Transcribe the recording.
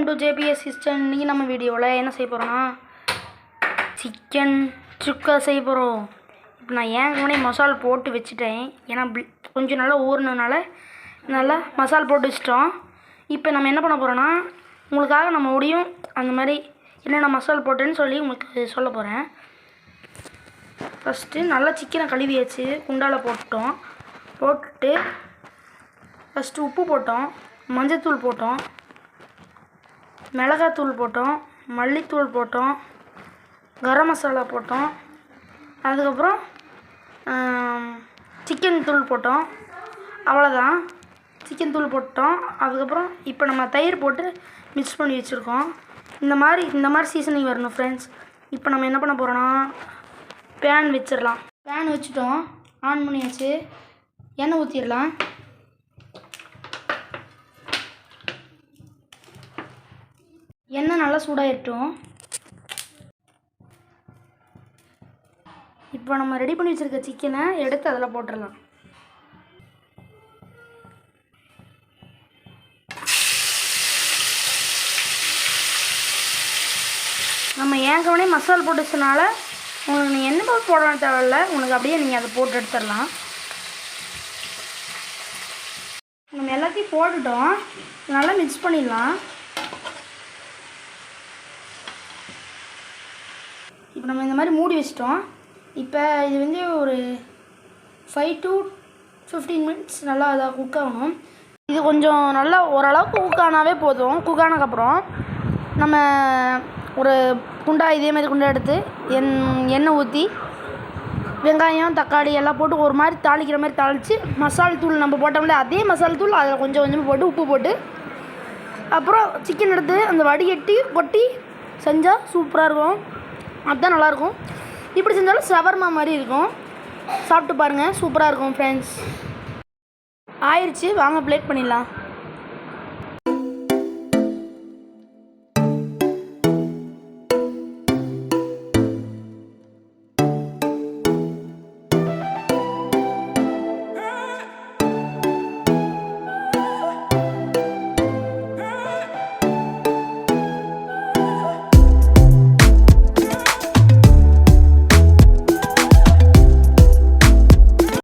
Welcome to JBS system. இன்றைக்கி நம்ம வீடியோவில் என்ன செய்ய போகிறோன்னா சிக்கன் சுக்கா செய்ய போகிறோம். இப்போ நான் ஏற்கனவே மசாலா போட்டு வச்சுட்டேன். ஏன்னா கொஞ்சம் நல்லா ஊறினதுனால நல்லா மசாலா போட்டு வச்சிட்டோம். இப்போ நம்ம என்ன பண்ண போகிறோன்னா உங்களுக்காக நம்ம முடியும் அந்த மாதிரி என்னென்ன மசாலா போட்டேன்னு சொல்லி உங்களுக்கு சொல்ல போகிறேன். ஃபஸ்ட்டு நல்லா சிக்கனை கழுவியாச்சு, குண்டால் போட்டுட்டு ஃபஸ்ட்டு உப்பு போட்டோம், மஞ்சத்தூள் போட்டோம், மிளகாத்தூள் போட்டோம், மல்லித்தூள் போட்டோம், கரம் மசாலா போட்டோம், அதுக்கப்புறம் சிக்கன் தூள் போட்டோம். அவ்வளோதான், சிக்கன் தூள் போட்டோம். அதுக்கப்புறம் இப்போ நம்ம தயிர் போட்டு மிக்ஸ் பண்ணி வச்சுருக்கோம். இந்த மாதிரி சீசனிங் வரணும் ஃப்ரெண்ட்ஸ். இப்போ நம்ம என்ன பண்ண போகிறோன்னா பேன் வச்சிடலாம். பேன் வச்சுட்டோம், ஆன் பண்ணியாச்சு. எண்ணெய் ஊற்றிடலாம். எண்ணெய் நல்லா சூடாகிட்டோம். இப்போ நம்ம ரெடி பண்ணி வச்சுருக்க சிக்கனை எடுத்து அதில் போட்டுடலாம். நம்ம ஏற்கனவே மசாலா போட்டுச்சனால உங்களுக்கு நீங்கள் என்ன போடணும் தேவையில்ல, உங்களுக்கு அப்படியே நீங்கள் அதை போட்டு எடுத்துடலாம். நம்ம எல்லாத்தையும் போட்டுட்டோம், நல்லா மிக்ஸ் பண்ணிடலாம். இப்போ நம்ம இந்த மாதிரி மூடி வச்சிட்டோம். இப்போ இது வந்து ஒரு 5 to 15 மினிட்ஸ் நல்லா அதாக குக் ஆகணும். இது கொஞ்சம் நல்லா ஓரளவுக்கு குக் ஆனாவே போதும். குக் ஆனதுக்கப்புறம் நம்ம ஒரு குண்டா இதேமாதிரி குண்டா எடுத்து எண்ணெய் ஊற்றி வெங்காயம் தக்காளி எல்லாம் போட்டு ஒரு மாதிரி தாளிக்கிற மாதிரி தாளித்து மசால் தூள் நம்ம போட்டோம்ல அதே மசால் தூள் அதில் கொஞ்சம் கொஞ்சமாக போட்டு உப்பு போட்டு அப்புறம் சிக்கன் எடுத்து அந்த வடிகட்டி கொட்டி செஞ்சால் சூப்பராக இருக்கும். அதுதான் நல்லாயிருக்கும். இப்படி செஞ்சாலும் ஷவர்மா மாதிரி இருக்கும். சாப்பிட்டு பாருங்கள், சூப்பராக இருக்கும் ஃப்ரெண்ட்ஸ். ஆயிடுச்சு, வாங்க பிளேட் பண்ணிடலாம்.